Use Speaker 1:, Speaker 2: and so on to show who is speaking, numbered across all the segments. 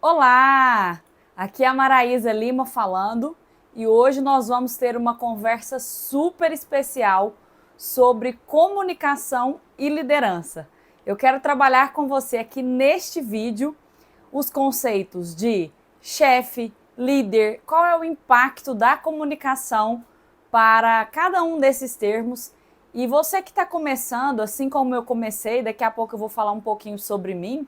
Speaker 1: Olá! Aqui é a Maraísa Lima falando e hoje nós vamos ter uma conversa super especial sobre comunicação e liderança. Eu quero trabalhar com você aqui neste vídeo os conceitos de chefe, líder, qual é o impacto da comunicação para cada um desses termos. E você que está começando, assim como eu comecei, daqui a pouco eu vou falar um pouquinho sobre mim,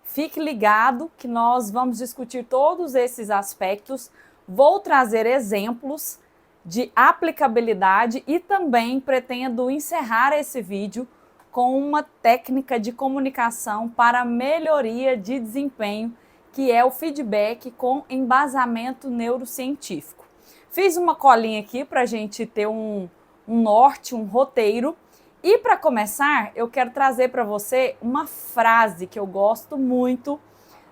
Speaker 1: fique ligado que nós vamos discutir todos esses aspectos. Vou trazer exemplos de aplicabilidade e também pretendo encerrar esse vídeo com uma técnica de comunicação para melhoria de desempenho, que é o feedback com embasamento neurocientífico. Fiz uma colinha aqui para a gente ter um norte, um roteiro. E para começar, eu quero trazer para você uma frase que eu gosto muito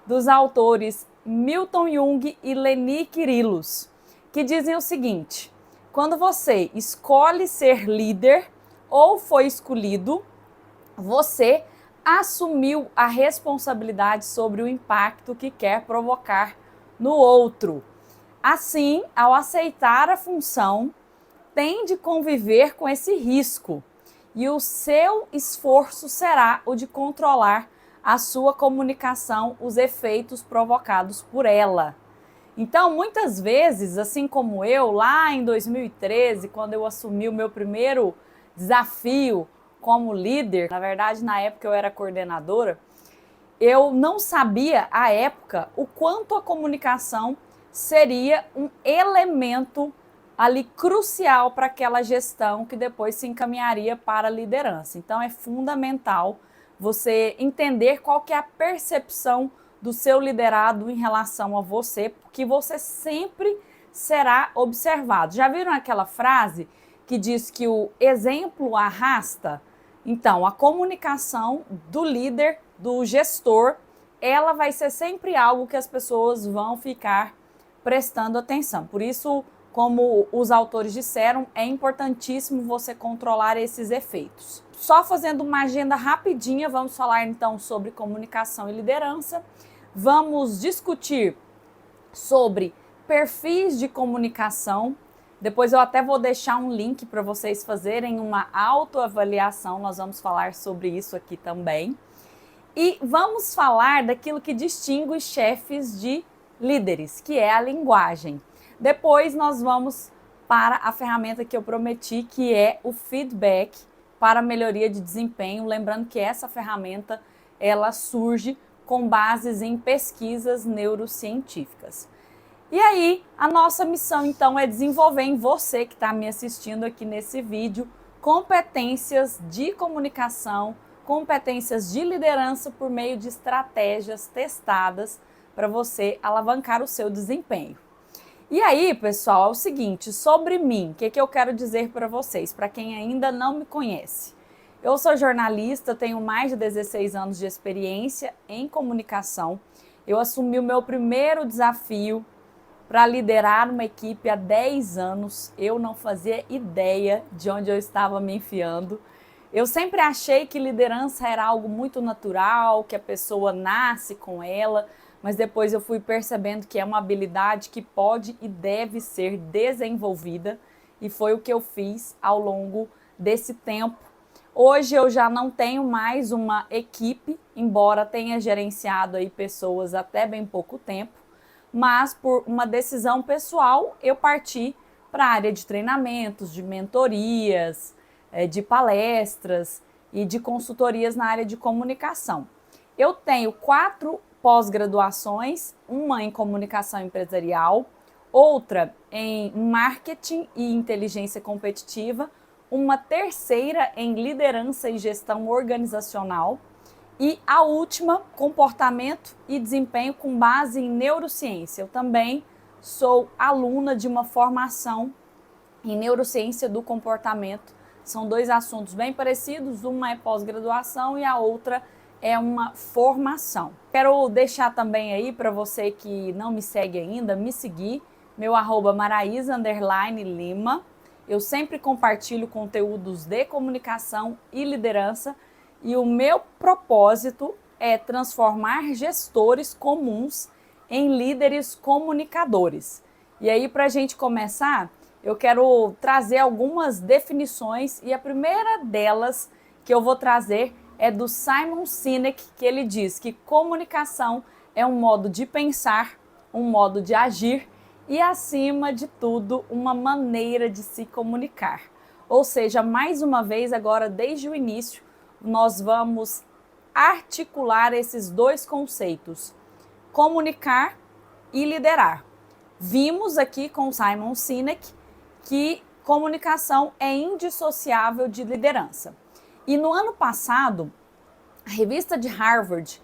Speaker 1: dos autores Milton Jung e Leni Kyrillos, que dizem o seguinte: quando você escolhe ser líder ou foi escolhido, você assumiu a responsabilidade sobre o impacto que quer provocar no outro. Assim, ao aceitar a função, tem de conviver com esse risco. E o seu esforço será o de controlar a sua comunicação, os efeitos provocados por ela. Então, muitas vezes, assim como eu, lá em 2013, quando eu assumi o meu primeiro desafio como líder, na verdade, na época eu era coordenadora, eu não sabia, à época, o quanto a comunicação seria um elemento ali crucial para aquela gestão que depois se encaminharia para a liderança. Então é fundamental você entender qual que é a percepção do seu liderado em relação a você, porque você sempre será observado. Já viram aquela frase que diz que o exemplo arrasta? Então, a comunicação do líder, do gestor, ela vai ser sempre algo que as pessoas vão ficar prestando atenção. Por isso, como os autores disseram, é importantíssimo você controlar esses efeitos. Só fazendo uma agenda rapidinha, vamos falar então sobre comunicação e liderança. Vamos discutir sobre perfis de comunicação. Depois eu até vou deixar um link para vocês fazerem uma autoavaliação, nós vamos falar sobre isso aqui também. E vamos falar daquilo que distingue os chefes de líderes, que é a linguagem. Depois nós vamos para a ferramenta que eu prometi, que é o feedback para melhoria de desempenho. Lembrando que essa ferramenta, ela surge com bases em pesquisas neurocientíficas. E aí, a nossa missão então é desenvolver em você que está me assistindo aqui nesse vídeo competências de comunicação, competências de liderança por meio de estratégias testadas para você alavancar o seu desempenho. E aí, pessoal, é o seguinte, sobre mim, o que eu quero dizer para vocês, para quem ainda não me conhece. Eu sou jornalista, tenho mais de 16 anos de experiência em comunicação. Eu assumi o meu primeiro desafio para liderar uma equipe há 10 anos. Eu não fazia ideia de onde eu estava me enfiando. Eu sempre achei que liderança era algo muito natural, que a pessoa nasce com ela, mas depois eu fui percebendo que é uma habilidade que pode e deve ser desenvolvida, e foi o que eu fiz ao longo desse tempo. Hoje eu já não tenho mais uma equipe, embora tenha gerenciado aí pessoas até bem pouco tempo, mas por uma decisão pessoal eu parti para a área de treinamentos, de mentorias, de palestras e de consultorias na área de comunicação. Eu tenho 4 pós-graduações, uma em comunicação empresarial, outra em marketing e inteligência competitiva, uma terceira em liderança e gestão organizacional e a última, comportamento e desempenho com base em neurociência. Eu também sou aluna de uma formação em neurociência do comportamento. São 2 assuntos bem parecidos, uma é pós-graduação e a outra é uma formação. Quero deixar também aí para você que não me segue ainda, me seguir, meu @Maraísa_Lima. Eu sempre compartilho conteúdos de comunicação e liderança e o meu propósito é transformar gestores comuns em líderes comunicadores. E aí, para a gente começar, eu quero trazer algumas definições e a primeira delas que eu vou trazer é do Simon Sinek, que ele diz que comunicação é um modo de pensar, um modo de agir e, acima de tudo, uma maneira de se comunicar. Ou seja, mais uma vez, agora desde o início, nós vamos articular esses dois conceitos, comunicar e liderar. Vimos aqui com Simon Sinek que comunicação é indissociável de liderança. E no ano passado, a revista de Harvard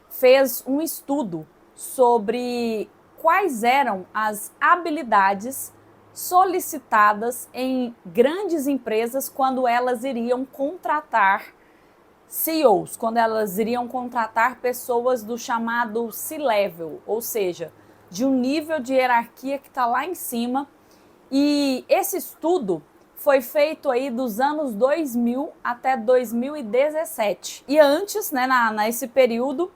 Speaker 1: fez um estudo sobre quais eram as habilidades solicitadas em grandes empresas quando elas iriam contratar CEOs, quando elas iriam contratar pessoas do chamado C-Level, ou seja, de um nível de hierarquia que está lá em cima. E esse estudo foi feito aí dos anos 2000 até 2017. E antes, nesse período,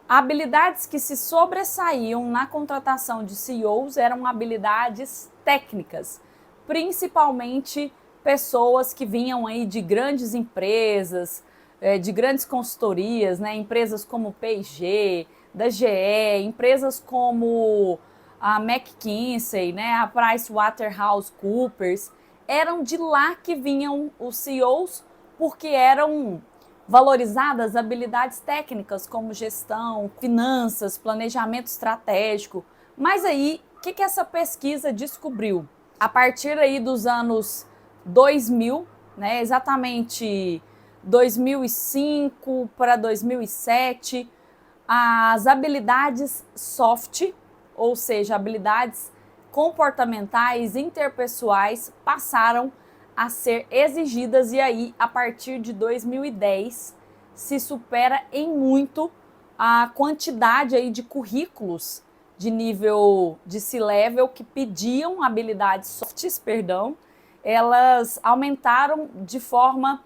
Speaker 1: habilidades que se sobressaíam na contratação de CEOs eram habilidades técnicas, principalmente pessoas que vinham aí de grandes empresas, de grandes consultorias, empresas como P&G, da GE, empresas como a McKinsey, a PricewaterhouseCoopers, eram de lá que vinham os CEOs porque eram valorizadas habilidades técnicas como gestão, finanças, planejamento estratégico. Mas aí, o que essa pesquisa descobriu? A partir aí dos anos 2000, exatamente 2005 para 2007, as habilidades soft, ou seja, habilidades comportamentais, interpessoais, passaram a ser exigidas e aí, a partir de 2010, se supera em muito a quantidade aí de currículos de nível de C-Level que pediam habilidades softs, elas aumentaram de forma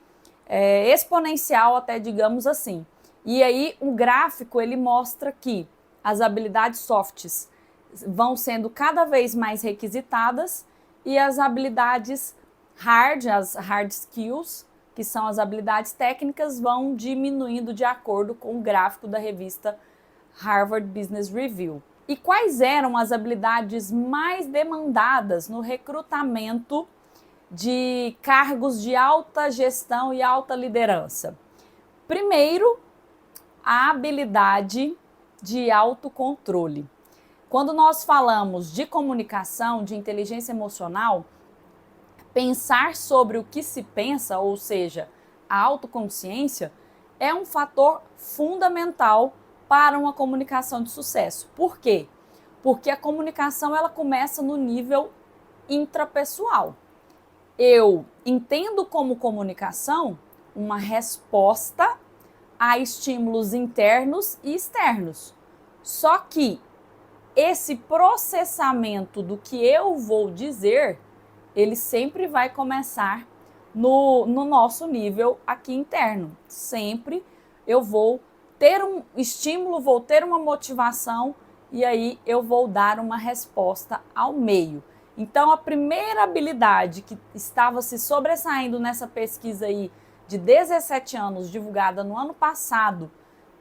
Speaker 1: exponencial até, digamos assim. E aí, um gráfico, ele mostra que as habilidades softs vão sendo cada vez mais requisitadas e as habilidades as hard skills, que são as habilidades técnicas, vão diminuindo de acordo com o gráfico da revista Harvard Business Review. E quais eram as habilidades mais demandadas no recrutamento de cargos de alta gestão e alta liderança? Primeiro, a habilidade de autocontrole. Quando nós falamos de comunicação, de inteligência emocional, pensar sobre o que se pensa, ou seja, a autoconsciência, é um fator fundamental para uma comunicação de sucesso. Por quê? Porque a comunicação ela começa no nível intrapessoal. Eu entendo como comunicação uma resposta a estímulos internos e externos. Só que esse processamento do que eu vou dizer, ele sempre vai começar no nosso nível aqui interno. Sempre eu vou ter um estímulo, vou ter uma motivação e aí eu vou dar uma resposta ao meio. Então, a primeira habilidade que estava se sobressaindo nessa pesquisa aí de 17 anos, divulgada no ano passado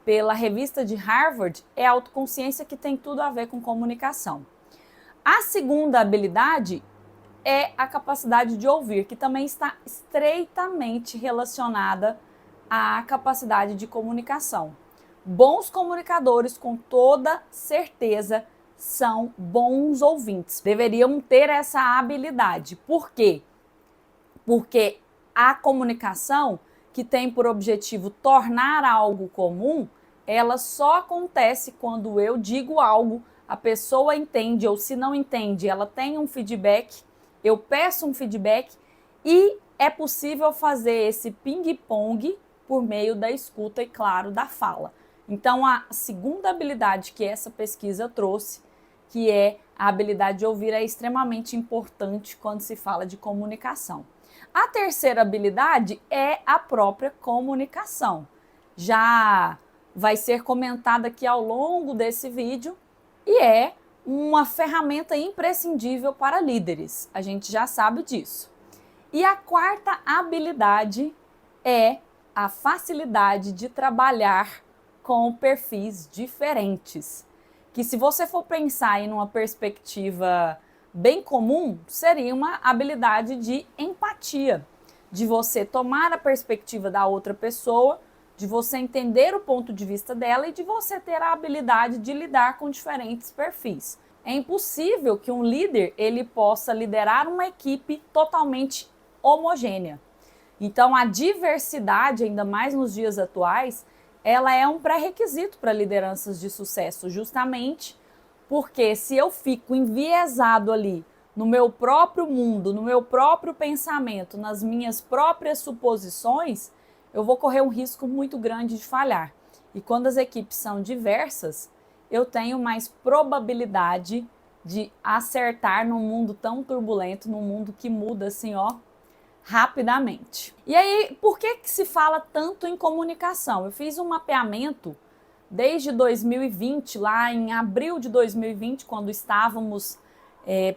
Speaker 1: pela revista de Harvard, é a autoconsciência, que tem tudo a ver com comunicação. A segunda habilidade é a capacidade de ouvir, que também está estreitamente relacionada à capacidade de comunicação. Bons comunicadores, com toda certeza, são bons ouvintes. Deveriam ter essa habilidade. Por quê? Porque a comunicação, que tem por objetivo tornar algo comum, ela só acontece quando eu digo algo, a pessoa entende, ou se não entende, ela tem um feedback, eu peço um feedback e é possível fazer esse ping-pong por meio da escuta e, claro, da fala. Então, a segunda habilidade que essa pesquisa trouxe, que é a habilidade de ouvir, é extremamente importante quando se fala de comunicação. A terceira habilidade é a própria comunicação. Já vai ser comentada aqui ao longo desse vídeo, e é uma ferramenta imprescindível para líderes. A gente já sabe disso. E a quarta habilidade é a facilidade de trabalhar com perfis diferentes. Que se você for pensar em uma perspectiva bem comum, seria uma habilidade de empatia, de você tomar a perspectiva da outra pessoa, de você entender o ponto de vista dela e de você ter a habilidade de lidar com diferentes perfis. É impossível que um líder ele possa liderar uma equipe totalmente homogênea. Então, a diversidade, ainda mais nos dias atuais, ela é um pré-requisito para lideranças de sucesso, justamente porque se eu fico enviesado ali no meu próprio mundo, no meu próprio pensamento, nas minhas próprias suposições, eu vou correr um risco muito grande de falhar. E quando as equipes são diversas, eu tenho mais probabilidade de acertar num mundo tão turbulento, num mundo que muda assim, ó, rapidamente. E aí, por que se fala tanto em comunicação? Eu fiz um mapeamento desde 2020, lá em abril de 2020, quando estávamos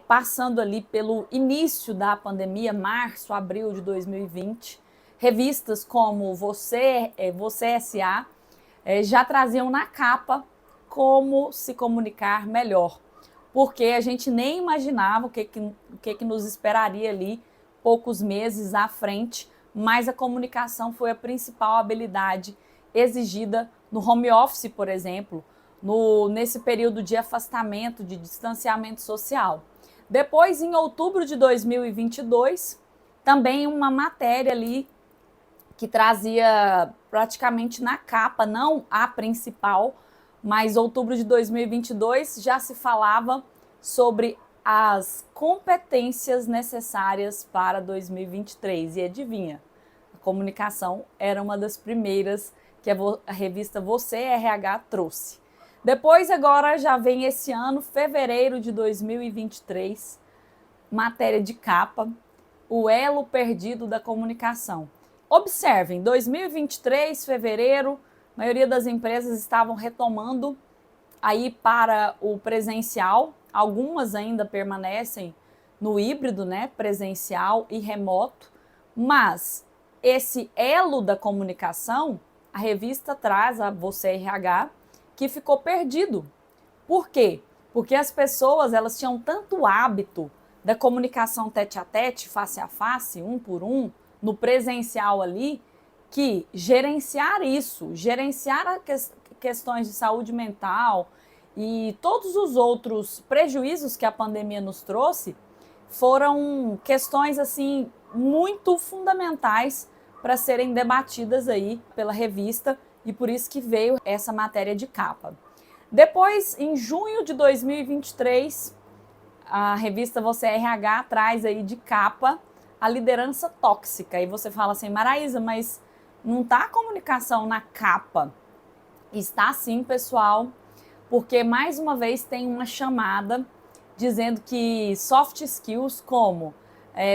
Speaker 1: passando ali pelo início da pandemia, março, abril de 2020, revistas como Você S.A. Já traziam na capa como se comunicar melhor, porque a gente nem imaginava o que nos esperaria ali poucos meses à frente, mas a comunicação foi a principal habilidade exigida no home office, por exemplo, nesse período de afastamento, de distanciamento social. Depois, em outubro de 2022, também uma matéria ali que trazia praticamente na capa, não a principal, mas outubro de 2022 já se falava sobre as competências necessárias para 2023. E adivinha, a comunicação era uma das primeiras que a revista Você RH trouxe. Depois, agora já vem esse ano, fevereiro de 2023, matéria de capa, o elo perdido da comunicação. Observem, 2023, fevereiro, a maioria das empresas estavam retomando aí para o presencial, algumas ainda permanecem no híbrido, né, presencial e remoto, mas esse elo da comunicação, a revista traz a Você RH, que ficou perdido. Por quê? Porque as pessoas, elas tinham tanto hábito da comunicação tete a tete, face a face, um por um, no presencial ali, que gerenciar isso, gerenciar questões de saúde mental e todos os outros prejuízos que a pandemia nos trouxe, foram questões assim muito fundamentais para serem debatidas aí pela revista, e por isso que veio essa matéria de capa. Depois, em junho de 2023, a revista Você RH traz aí de capa a liderança tóxica. E você fala assim, Maraísa, mas não está a comunicação na capa? Está sim, pessoal, porque mais uma vez tem uma chamada dizendo que soft skills como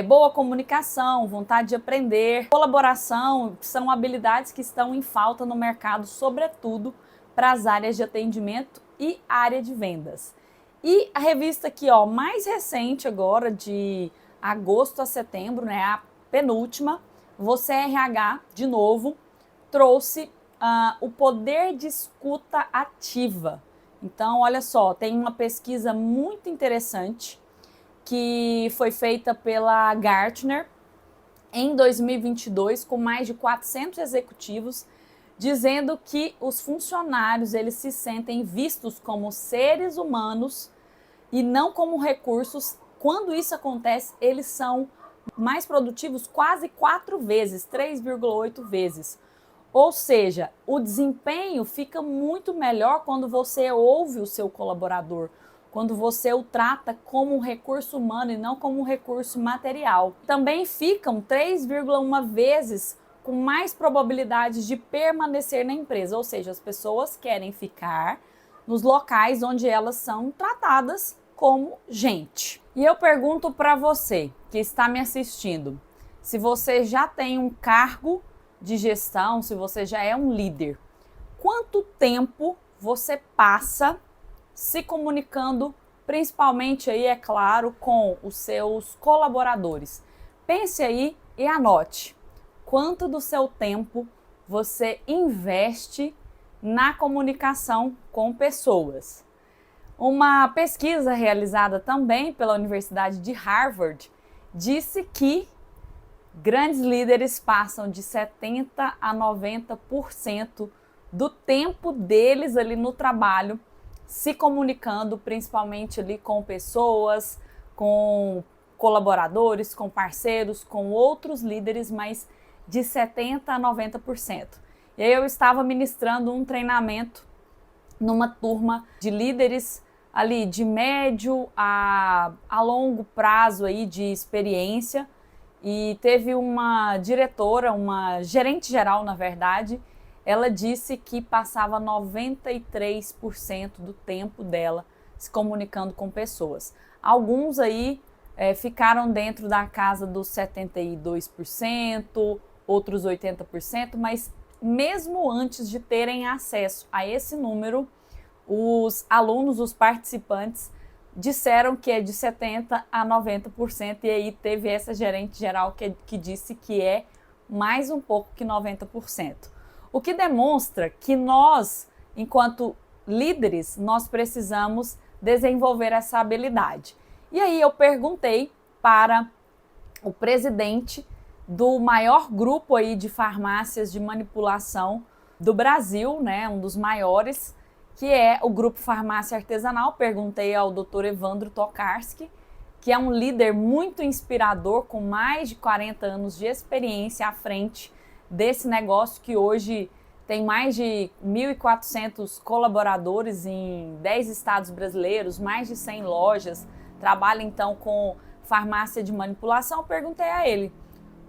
Speaker 1: boa comunicação, vontade de aprender, colaboração, são habilidades que estão em falta no mercado, sobretudo para as áreas de atendimento e área de vendas. E a revista aqui, ó, mais recente agora, de agosto a setembro, né, a penúltima, Você RH, de novo, trouxe o poder de escuta ativa. Então, olha só, tem uma pesquisa muito interessante que foi feita pela Gartner em 2022, com mais de 400 executivos, dizendo que os funcionários eles se sentem vistos como seres humanos e não como recursos. Quando isso acontece, eles são mais produtivos quase 4 vezes, 3,8 vezes. Ou seja, o desempenho fica muito melhor quando você ouve o seu colaborador, quando você o trata como um recurso humano e não como um recurso material. Também ficam 3,1 vezes com mais probabilidades de permanecer na empresa, ou seja, as pessoas querem ficar nos locais onde elas são tratadas como gente. E eu pergunto para você que está me assistindo, se você já tem um cargo de gestão, se você já é um líder, quanto tempo você passa se comunicando principalmente aí, é claro, com os seus colaboradores. Pense aí e anote quanto do seu tempo você investe na comunicação com pessoas. Uma pesquisa realizada também pela Universidade de Harvard disse que grandes líderes passam de 70% a 90% do tempo deles ali no trabalho se comunicando, principalmente ali com pessoas, com colaboradores, com parceiros, com outros líderes, mas de 70% a 90%. E aí eu estava ministrando um treinamento numa turma de líderes ali de médio a longo prazo aí de experiência, e teve uma diretora, uma gerente geral, na verdade, ela disse que passava 93% do tempo dela se comunicando com pessoas. Alguns aí ficaram dentro da casa dos 72%, outros 80%, mas mesmo antes de terem acesso a esse número, os alunos, os participantes, disseram que é de 70% a 90%, e aí teve essa gerente geral que disse que é mais um pouco que 90%. O que demonstra que nós, enquanto líderes, nós precisamos desenvolver essa habilidade. E aí eu perguntei para o presidente do maior grupo aí de farmácias de manipulação do Brasil, né, um dos maiores, que é o Grupo Farmácia Artesanal. Perguntei ao Dr. Evandro Tokarski, que é um líder muito inspirador, com mais de 40 anos de experiência à frente desse negócio, que hoje tem mais de 1.400 colaboradores em 10 estados brasileiros, mais de 100 lojas, trabalha então com farmácia de manipulação. Perguntei a ele,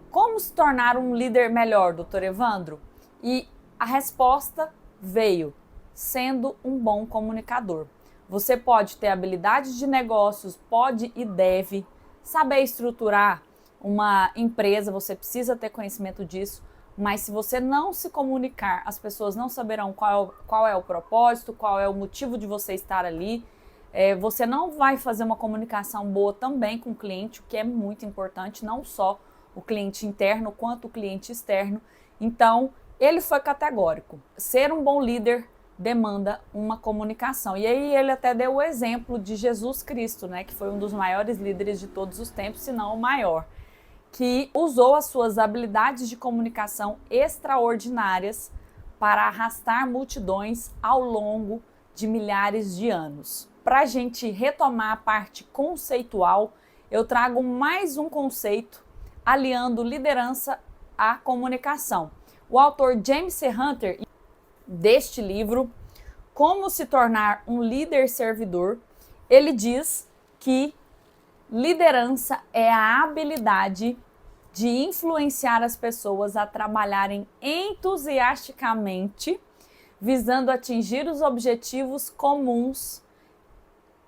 Speaker 1: como se tornar um líder melhor, Dr. Evandro? E a resposta veio: sendo um bom comunicador. Você pode ter habilidades de negócios, pode e deve saber estruturar uma empresa, você precisa ter conhecimento disso, mas se você não se comunicar, as pessoas não saberão qual é o propósito, qual é o motivo de você estar ali. Você não vai fazer uma comunicação boa também com o cliente, o que é muito importante, não só o cliente interno quanto o cliente externo. Então, ele foi categórico. Ser um bom líder demanda uma comunicação. E aí ele até deu o exemplo de Jesus Cristo, né, que foi um dos maiores líderes de todos os tempos, se não o maior, que usou as suas habilidades de comunicação extraordinárias para arrastar multidões ao longo de milhares de anos. Para a gente retomar a parte conceitual, eu trago mais um conceito aliando liderança à comunicação. O autor James C. Hunter, deste livro, Como se tornar um líder servidor, ele diz que liderança é a habilidade de influenciar as pessoas a trabalharem entusiasticamente, visando atingir os objetivos comuns,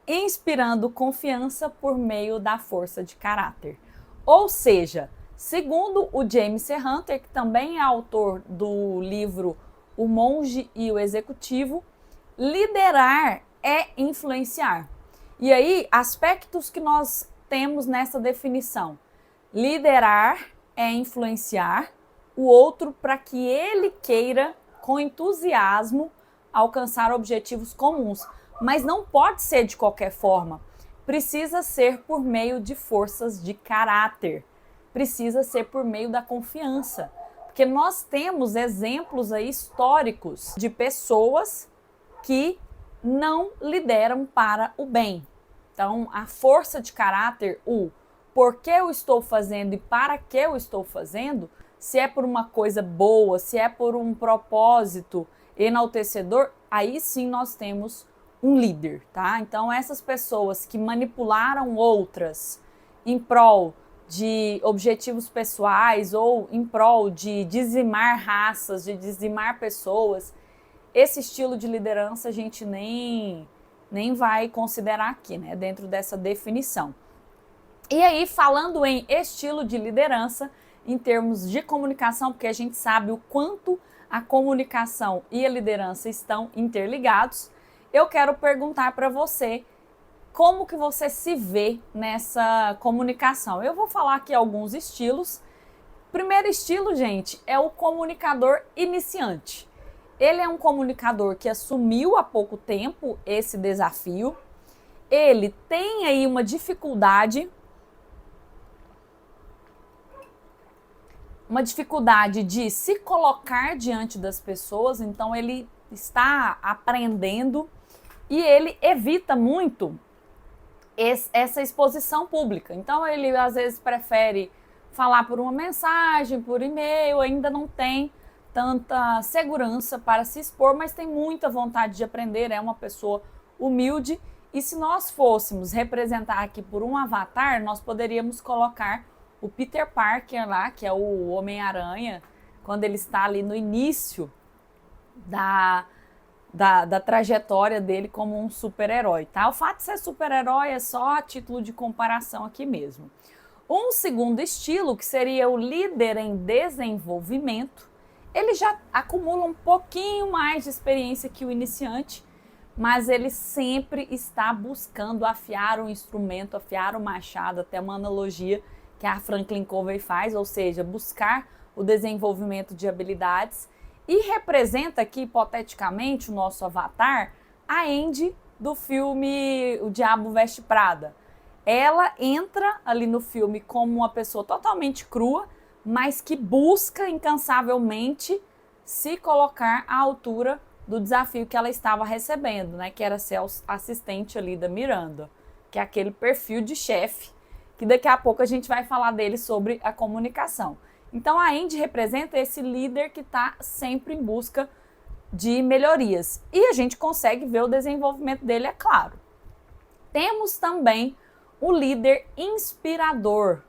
Speaker 1: inspirando confiança por meio da força de caráter. Ou seja, segundo o James C. Hunter, que também é autor do livro O Monge e o Executivo, liderar é influenciar. E aí, aspectos que nós temos nessa definição. Liderar é influenciar o outro para que ele queira, com entusiasmo, alcançar objetivos comuns. Mas não pode ser de qualquer forma. Precisa ser por meio de forças de caráter. Precisa ser por meio da confiança. Porque nós temos exemplos aí históricos de pessoas que não lideram para o bem. Então, a força de caráter, o porquê eu estou fazendo e para que eu estou fazendo, se é por uma coisa boa, se é por um propósito enaltecedor, aí sim nós temos um líder, tá? Então, essas pessoas que manipularam outras em prol de objetivos pessoais ou em prol de dizimar raças, de dizimar pessoas, esse estilo de liderança a gente nem vai considerar aqui, né, dentro dessa definição. E aí, falando em estilo de liderança, em termos de comunicação, porque a gente sabe o quanto a comunicação e a liderança estão interligados, eu quero perguntar para você como que você se vê nessa comunicação. Eu vou falar aqui alguns estilos. Primeiro estilo, gente, é o comunicador iniciante. Ele é um comunicador que assumiu há pouco tempo esse desafio. Ele tem aí uma dificuldade de se colocar diante das pessoas, então ele está aprendendo e ele evita muito essa exposição pública. Então ele às vezes prefere falar por uma mensagem, por e-mail, ainda não tem tanta segurança para se expor, mas tem muita vontade de aprender, é uma pessoa humilde. E se nós fôssemos representar aqui por um avatar, nós poderíamos colocar o Peter Parker lá, que é o Homem-Aranha, quando ele está ali no início da trajetória dele como um super-herói, tá? O fato de ser super-herói é só a título de comparação aqui mesmo. Um segundo estilo, que seria o líder em desenvolvimento, ele já acumula um pouquinho mais de experiência que o iniciante, mas ele sempre está buscando afiar o instrumento, afiar o machado, até uma analogia que a Franklin Covey faz, ou seja, buscar o desenvolvimento de habilidades, e representa aqui, hipoteticamente, o nosso avatar, a Andy do filme O Diabo Veste Prada. Ela entra ali no filme como uma pessoa totalmente crua, mas que busca incansavelmente se colocar à altura do desafio que ela estava recebendo, né? Que era ser assistente ali da Miranda, que é aquele perfil de chefe, que daqui a pouco a gente vai falar dele sobre a comunicação. Então a Andy representa esse líder que está sempre em busca de melhorias. E a gente consegue ver o desenvolvimento dele, é claro. Temos também o líder inspirador,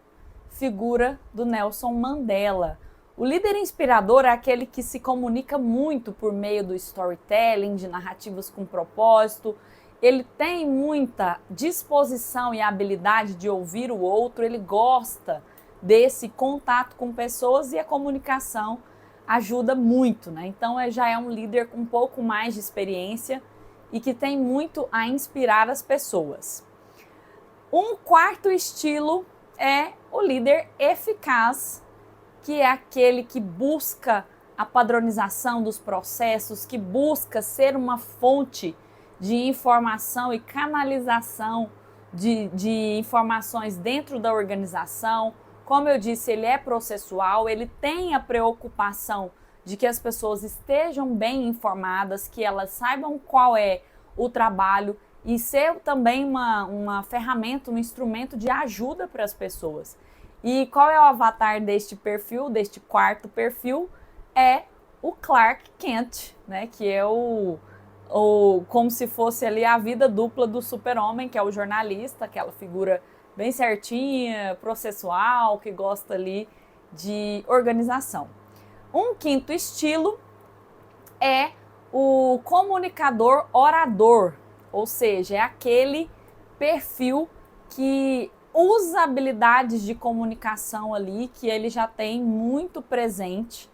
Speaker 1: figura do Nelson Mandela. O líder inspirador é aquele que se comunica muito por meio do storytelling, de narrativas com propósito. Ele tem muita disposição e habilidade de ouvir o outro, ele gosta desse contato com pessoas e a comunicação ajuda muito, né? Então já é um líder com um pouco mais de experiência e que tem muito a inspirar as pessoas. Um quarto estilo é o líder eficaz, que é aquele que busca a padronização dos processos, que busca ser uma fonte de informação e canalização de informações dentro da organização. Como eu disse, ele é processual, ele tem a preocupação de que as pessoas estejam bem informadas, que elas saibam qual é o trabalho e ser também uma ferramenta, um instrumento de ajuda para as pessoas. E qual é o avatar deste perfil, deste quarto perfil? É o Clark Kent, né? Que é como se fosse ali a vida dupla do super-homem, que é o jornalista, aquela figura bem certinha, processual, que gosta ali de organização. Um quinto estilo é o comunicador orador, ou seja, é aquele perfil que usa habilidades de comunicação ali, que ele já tem muito presente.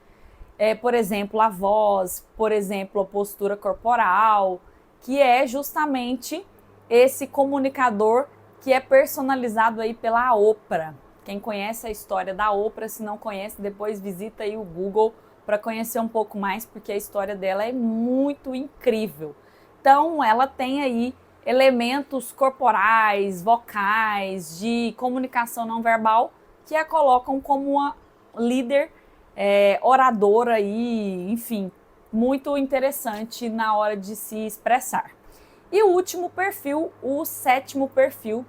Speaker 1: Por exemplo, a voz, por exemplo, a postura corporal, que é justamente esse comunicador que é personalizado aí pela Oprah. Quem conhece a história da Oprah, se não conhece, depois visita aí o Google para conhecer um pouco mais, porque a história dela é muito incrível. Então, ela tem aí elementos corporais, vocais, de comunicação não verbal, que a colocam como uma líder oradora aí, enfim, muito interessante na hora de se expressar. E o último perfil, o sétimo perfil,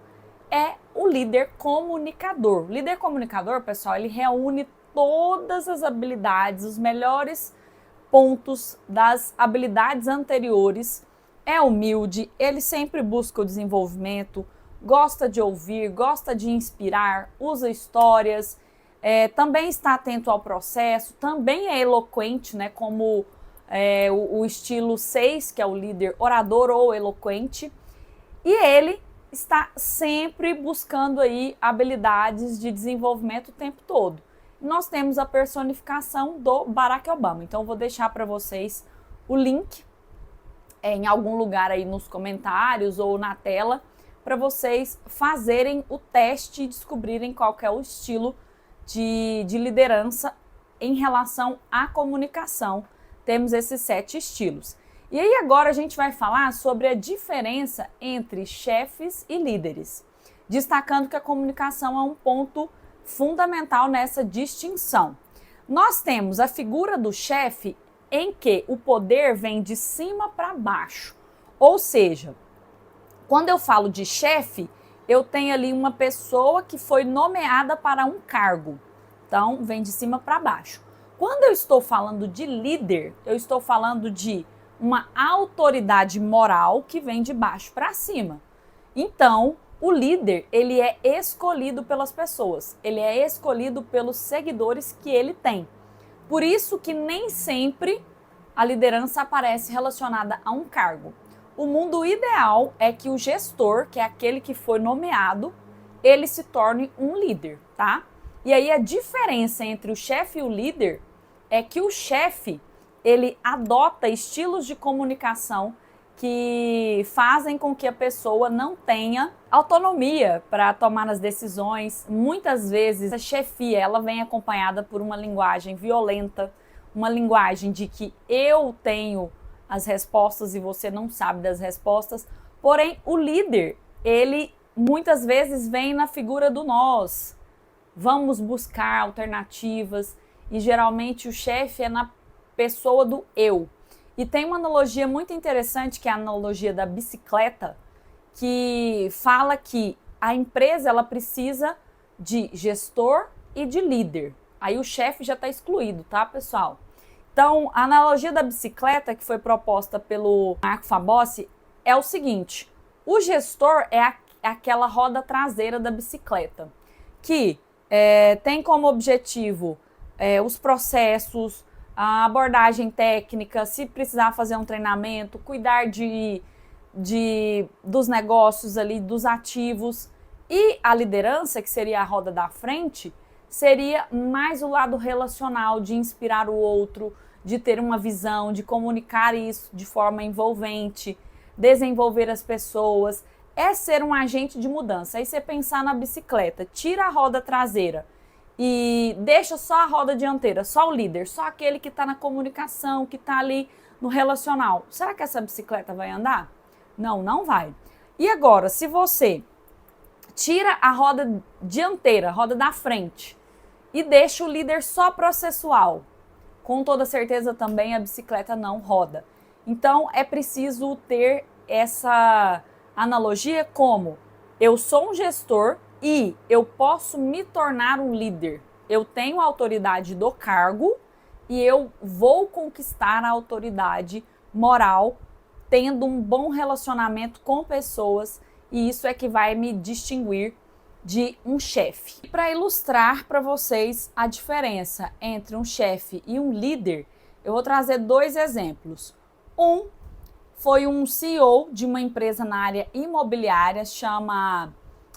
Speaker 1: é o líder comunicador. O líder comunicador, pessoal, ele reúne todas as habilidades, os melhores pontos das habilidades anteriores. É humilde, ele sempre busca o desenvolvimento, gosta de ouvir, gosta de inspirar, usa histórias, também está atento ao processo, também é eloquente, né, como o estilo 6, que é o líder orador ou eloquente, e ele está sempre buscando aí habilidades de desenvolvimento o tempo todo. Nós temos a personificação do Barack Obama, então eu vou deixar para vocês o link em algum lugar aí nos comentários ou na tela, para vocês fazerem o teste e descobrirem qual que é o estilo de liderança em relação à comunicação. Temos esses 7 estilos. E aí agora a gente vai falar sobre a diferença entre chefes e líderes, destacando que a comunicação é um ponto fundamental nessa distinção. Nós temos a figura do chefe em que o poder vem de cima para baixo, ou seja, quando eu falo de chefe, eu tenho ali uma pessoa que foi nomeada para um cargo. Então, vem de cima para baixo. Quando eu estou falando de líder, eu estou falando de uma autoridade moral que vem de baixo para cima. Então, o líder, ele é escolhido pelas pessoas. Ele é escolhido pelos seguidores que ele tem. Por isso que nem sempre a liderança aparece relacionada a um cargo. O mundo ideal é que o gestor, que é aquele que foi nomeado, ele se torne um líder, tá? E aí a diferença entre o chefe e o líder é que o chefe, ele adota estilos de comunicação que fazem com que a pessoa não tenha autonomia para tomar as decisões. Muitas vezes a chefia, ela vem acompanhada por uma linguagem violenta, uma linguagem de que eu tenho as respostas e você não sabe das respostas. Porém, o líder, ele muitas vezes vem na figura do nós. Vamos buscar alternativas e geralmente o chefe é na pessoa do eu. E tem uma analogia muito interessante, que é a analogia da bicicleta, que fala que a empresa ela precisa de gestor e de líder. Aí o chefe já está excluído, tá, pessoal? Então, a analogia da bicicleta que foi proposta pelo Marco Fabossi é o seguinte: o gestor é aquela roda traseira da bicicleta, que tem como objetivo os processos, a abordagem técnica, se precisar fazer um treinamento, cuidar dos negócios ali, dos ativos. E a liderança, que seria a roda da frente, seria mais o lado relacional, de inspirar o outro, de ter uma visão, de comunicar isso de forma envolvente, desenvolver as pessoas, é ser um agente de mudança. Aí você pensar na bicicleta, tira a roda traseira e deixa só a roda dianteira, só o líder, só aquele que está na comunicação, que está ali no relacional. Será que essa bicicleta vai andar? Não, não vai. E agora, se você tira a roda dianteira, a roda da frente, e deixa o líder só processual, com toda certeza também a bicicleta não roda. Então é preciso ter essa analogia como: eu sou um gestor e eu posso me tornar um líder. Eu tenho a autoridade do cargo e eu vou conquistar a autoridade moral tendo um bom relacionamento com pessoas, e isso é que vai me distinguir de um chefe. E para ilustrar para vocês a diferença entre um chefe e um líder, eu vou trazer 2 exemplos. Um foi um CEO de uma empresa na área imobiliária, chama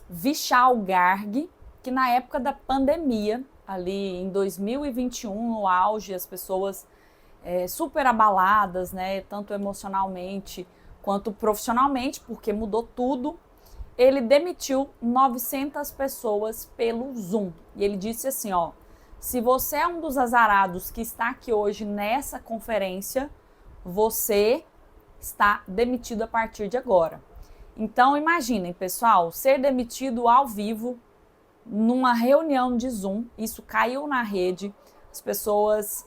Speaker 1: Vishal Garg, que na época da pandemia, ali em 2021, no auge, as pessoas super abaladas, né, tanto emocionalmente quanto profissionalmente, porque mudou tudo, ele demitiu 900 pessoas pelo Zoom. E ele disse assim, ó: se você é um dos azarados que está aqui hoje nessa conferência, você está demitido a partir de agora. Então imaginem, pessoal, ser demitido ao vivo numa reunião de Zoom. Isso caiu na rede, as pessoas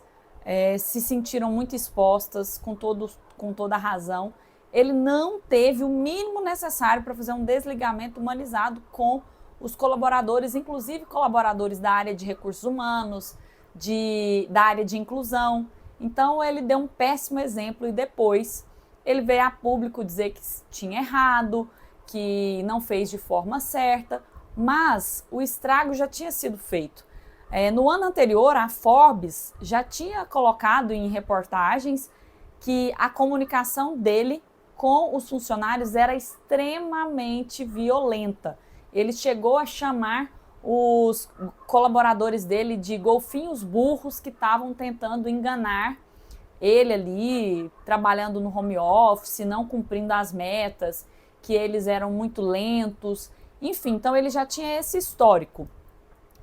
Speaker 1: se sentiram muito expostas, com toda a razão. Ele não teve o mínimo necessário para fazer um desligamento humanizado com os colaboradores, inclusive colaboradores da área de recursos humanos, da área de inclusão. Então ele deu um péssimo exemplo e depois ele veio a público dizer que tinha errado, que não fez de forma certa, mas o estrago já tinha sido feito. No ano anterior, a Forbes já tinha colocado em reportagens que a comunicação dele com os funcionários era extremamente violenta. Ele chegou a chamar os colaboradores dele de golfinhos burros que estavam tentando enganar ele ali trabalhando no home office, não cumprindo as metas, que eles eram muito lentos, enfim, então ele já tinha esse histórico.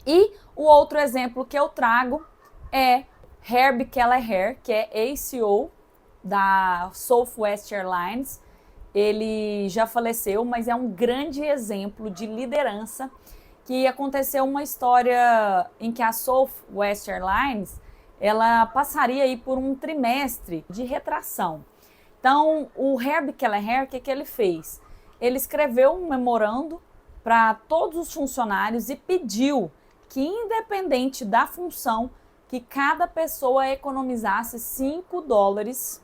Speaker 1: E o outro exemplo que eu trago é Herb Kelleher, que é ACO da Southwest Airlines. Ele já faleceu, mas é um grande exemplo de liderança, que aconteceu uma história em que a Southwest Airlines ela passaria aí por um trimestre de retração. Então, o Herb Kelleher, o que ele fez? Ele escreveu um memorando para todos os funcionários e pediu que, independente da função, que cada pessoa economizasse $5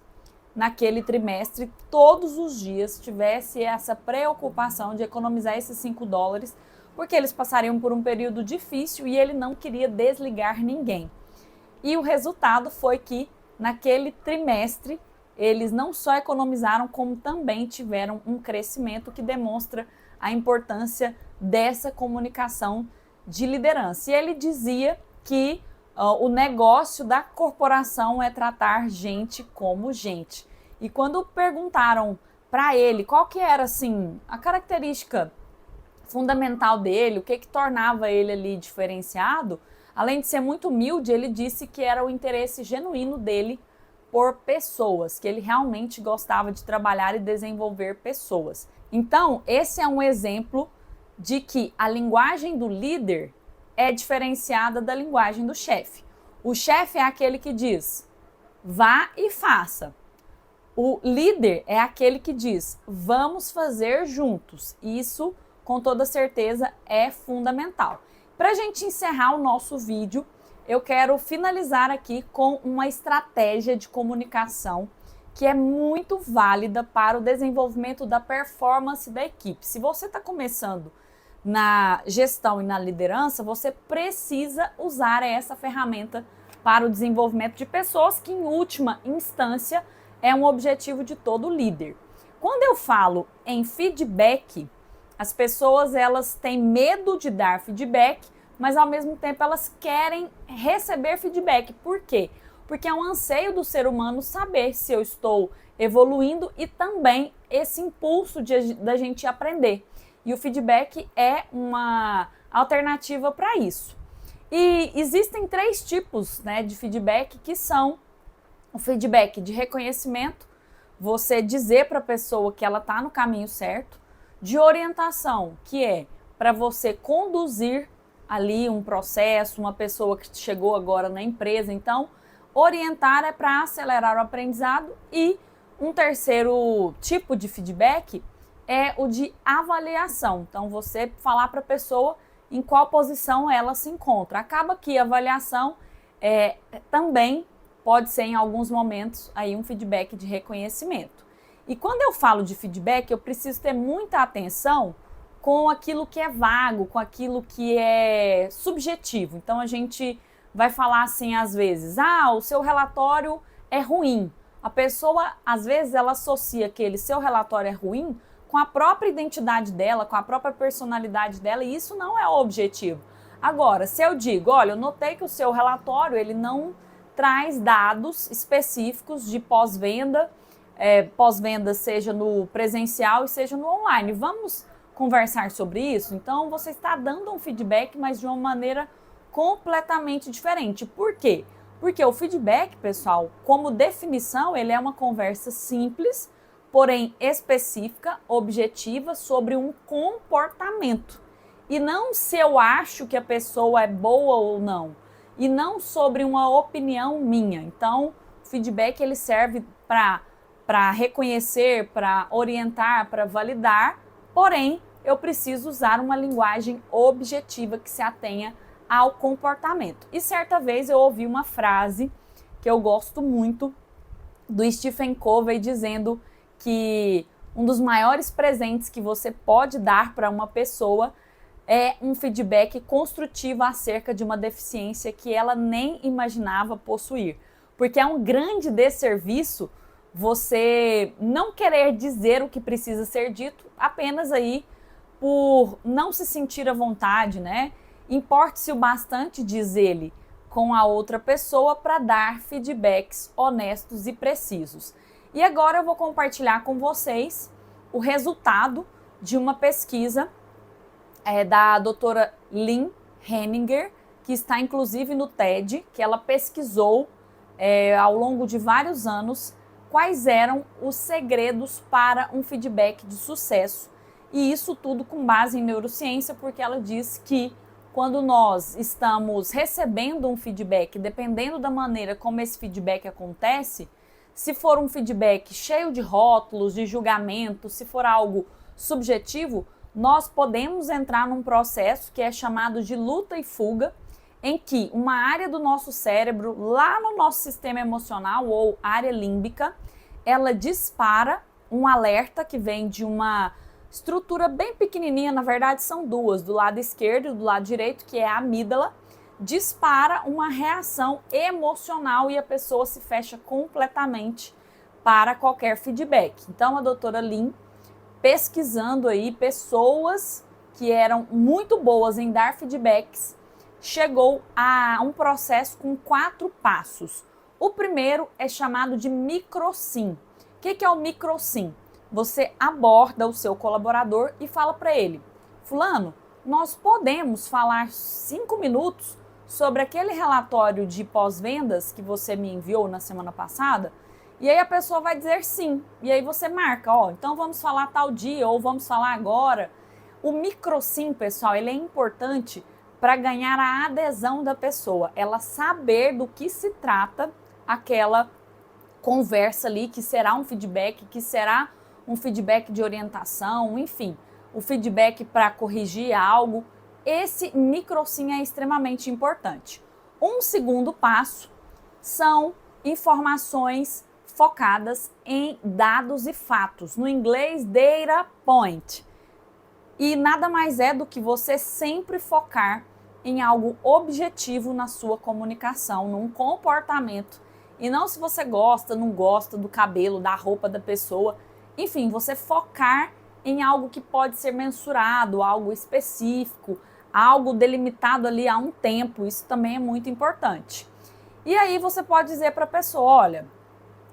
Speaker 1: naquele trimestre, todos os dias tivesse essa preocupação de economizar esses $5, porque eles passariam por um período difícil e ele não queria desligar ninguém. E o resultado foi que, naquele trimestre, eles não só economizaram, como também tiveram um crescimento que demonstra a importância dessa comunicação de liderança. E ele dizia que o negócio da corporação é tratar gente como gente. E quando perguntaram para ele qual que era assim a característica fundamental dele, o que tornava ele ali diferenciado, além de ser muito humilde, ele disse que era o interesse genuíno dele por pessoas, que ele realmente gostava de trabalhar e desenvolver pessoas. Então, esse é um exemplo de que a linguagem do líder é diferenciada da linguagem do chefe. O chefe é aquele que diz, vá e faça. O líder é aquele que diz, vamos fazer juntos. Isso, com toda certeza, é fundamental. Para a gente encerrar o nosso vídeo, eu quero finalizar aqui com uma estratégia de comunicação que é muito válida para o desenvolvimento da performance da equipe. Se você está começando na gestão e na liderança, você precisa usar essa ferramenta para o desenvolvimento de pessoas, que em última instância é um objetivo de todo líder. Quando eu falo em feedback, as pessoas elas têm medo de dar feedback, mas ao mesmo tempo elas querem receber feedback. Por quê? Porque é um anseio do ser humano saber se eu estou evoluindo e também esse impulso da gente aprender. E o feedback é uma alternativa para isso. E existem 3 tipos, né, de feedback, que são o feedback de reconhecimento, você dizer para a pessoa que ela está no caminho certo, de orientação, que é para você conduzir ali um processo, uma pessoa que chegou agora na empresa. Então, orientar é para acelerar o aprendizado. E um terceiro tipo de feedback é o de avaliação. Então, você falar para a pessoa em qual posição ela se encontra. Acaba que a avaliação também pode ser, em alguns momentos, aí um feedback de reconhecimento. E quando eu falo de feedback, eu preciso ter muita atenção com aquilo que é vago, com aquilo que é subjetivo. Então, a gente vai falar assim, às vezes, o seu relatório é ruim. A pessoa, às vezes, ela associa aquele seu relatório é ruim com a própria identidade dela, com a própria personalidade dela, e isso não é o objetivo. Agora, se eu digo, olha, eu notei que o seu relatório, ele não traz dados específicos de pós-venda, pós-venda seja no presencial e seja no online. Vamos conversar sobre isso? Então, você está dando um feedback, mas de uma maneira completamente diferente. Por quê? Porque o feedback, pessoal, como definição, ele é uma conversa simples, porém específica, objetiva, sobre um comportamento. E não se eu acho que a pessoa é boa ou não. E não sobre uma opinião minha. Então, o feedback ele serve para reconhecer, para orientar, para validar, porém, eu preciso usar uma linguagem objetiva que se atenha ao comportamento. E certa vez eu ouvi uma frase que eu gosto muito do Stephen Covey dizendo que um dos maiores presentes que você pode dar para uma pessoa é um feedback construtivo acerca de uma deficiência que ela nem imaginava possuir. Porque é um grande desserviço você não querer dizer o que precisa ser dito apenas aí por não se sentir à vontade, né? Importe-se o bastante, diz ele, com a outra pessoa para dar feedbacks honestos e precisos. E agora eu vou compartilhar com vocês o resultado de uma pesquisa da doutora Lynn Henninger, que está inclusive no TED, que ela pesquisou ao longo de vários anos quais eram os segredos para um feedback de sucesso. E isso tudo com base em neurociência, porque ela diz que quando nós estamos recebendo um feedback, dependendo da maneira como esse feedback acontece, se for um feedback cheio de rótulos, de julgamento, se for algo subjetivo, nós podemos entrar num processo que é chamado de luta e fuga, em que uma área do nosso cérebro, lá no nosso sistema emocional ou área límbica, ela dispara um alerta que vem de uma estrutura bem pequenininha, na verdade são duas, do lado esquerdo e do lado direito, que é a amígdala, dispara uma reação emocional e a pessoa se fecha completamente para qualquer feedback. Então a doutora Lynn, pesquisando aí pessoas que eram muito boas em dar feedbacks, chegou a um processo com 4 passos. O primeiro é chamado de microsim. O que é o microsim? Você aborda o seu colaborador e fala para ele: fulano, nós podemos falar 5 minutos sobre aquele relatório de pós-vendas que você me enviou na semana passada? E aí a pessoa vai dizer sim. E aí você marca, então vamos falar tal dia ou vamos falar agora. O microsim, pessoal, ele é importante para ganhar a adesão da pessoa, ela saber do que se trata aquela conversa ali, que será um feedback, que será um feedback de orientação, enfim, o feedback para corrigir algo. Esse microsim é extremamente importante. Um segundo passo são informações focadas em dados e fatos, no inglês data point. E nada mais é do que você sempre focar em algo objetivo na sua comunicação, num comportamento, e não se você gosta, não gosta do cabelo, da roupa da pessoa, enfim, você focar em algo que pode ser mensurado, algo específico, algo delimitado ali há um tempo, isso também é muito importante. E aí você pode dizer para a pessoa, olha,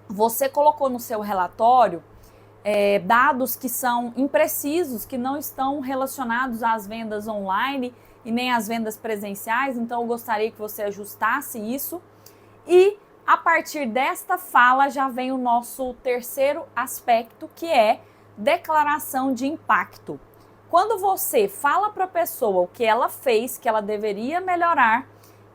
Speaker 1: você colocou no seu relatório dados que são imprecisos, que não estão relacionados às vendas online e nem às vendas presenciais, então eu gostaria que você ajustasse isso. E a partir desta fala já vem o nosso terceiro aspecto, que é declaração de impacto. Quando você fala para a pessoa o que ela fez, que ela deveria melhorar,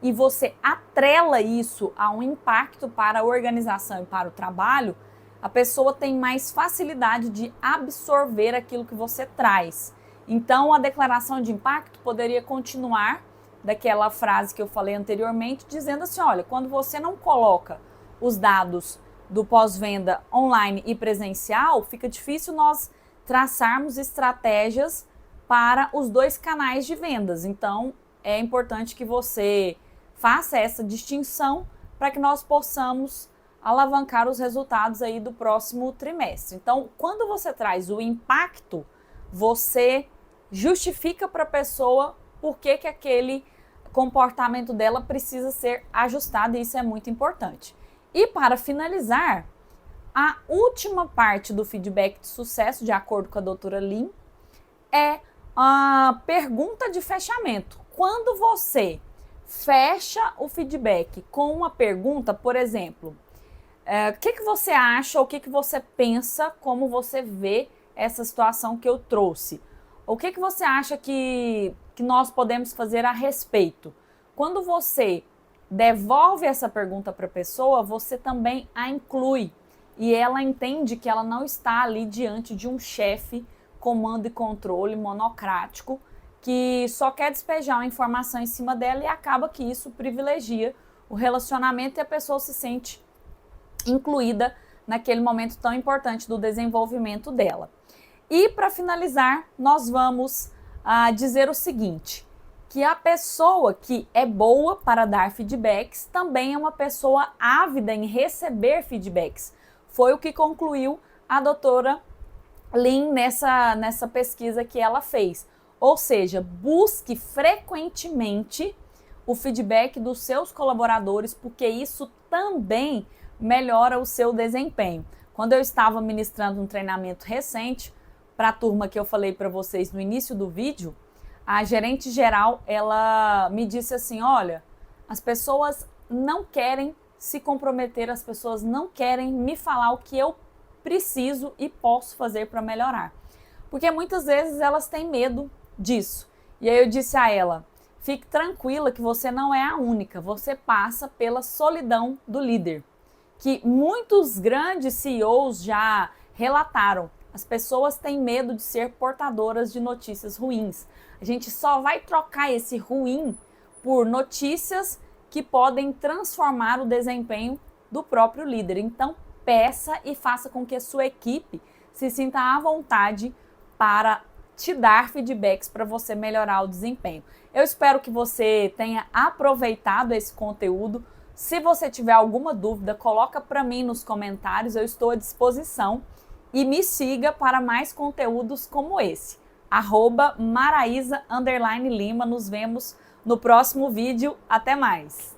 Speaker 1: e você atrela isso a um impacto para a organização e para o trabalho, a pessoa tem mais facilidade de absorver aquilo que você traz. Então, a declaração de impacto poderia continuar daquela frase que eu falei anteriormente, dizendo assim, olha, quando você não coloca os dados do pós-venda online e presencial, fica difícil nós traçarmos estratégias para os 2 canais de vendas. Então, é importante que você faça essa distinção para que nós possamos alavancar os resultados aí do próximo trimestre. Então, quando você traz o impacto, você justifica para a pessoa por que aquele comportamento dela precisa ser ajustado, e isso é muito importante. E para finalizar, a última parte do feedback de sucesso, de acordo com a doutora Lynn, é a pergunta de fechamento. Quando você fecha o feedback com uma pergunta, por exemplo, o que você acha, o que você pensa, como você vê essa situação que eu trouxe? O que você acha que nós podemos fazer a respeito? Quando você devolve essa pergunta para a pessoa, você também a inclui e ela entende que ela não está ali diante de um chefe comando e controle monocrático que só quer despejar uma informação em cima dela, e acaba que isso privilegia o relacionamento e a pessoa se sente incluída naquele momento tão importante do desenvolvimento dela. E para finalizar, nós vamos dizer o seguinte, que a pessoa que é boa para dar feedbacks também é uma pessoa ávida em receber feedbacks. Foi o que concluiu a doutora Lynn nessa pesquisa que ela fez. Ou seja, busque frequentemente o feedback dos seus colaboradores, porque isso também melhora o seu desempenho. Quando eu estava ministrando um treinamento recente para a turma que eu falei para vocês no início do vídeo, a gerente geral, ela me disse assim, olha, as pessoas não querem se comprometer, as pessoas não querem me falar o que eu preciso e posso fazer para melhorar. Porque muitas vezes elas têm medo disso. E aí eu disse a ela, fique tranquila que você não é a única, você passa pela solidão do líder, que muitos grandes CEOs já relataram. As pessoas têm medo de ser portadoras de notícias ruins. A gente só vai trocar esse ruim por notícias que podem transformar o desempenho do próprio líder. Então, peça e faça com que a sua equipe se sinta à vontade para te dar feedbacks para você melhorar o desempenho. Eu espero que você tenha aproveitado esse conteúdo. Se você tiver alguma dúvida, coloca para mim nos comentários, eu estou à disposição. E me siga para mais conteúdos como esse. @Maraísa_Lima. Nos vemos no próximo vídeo. Até mais!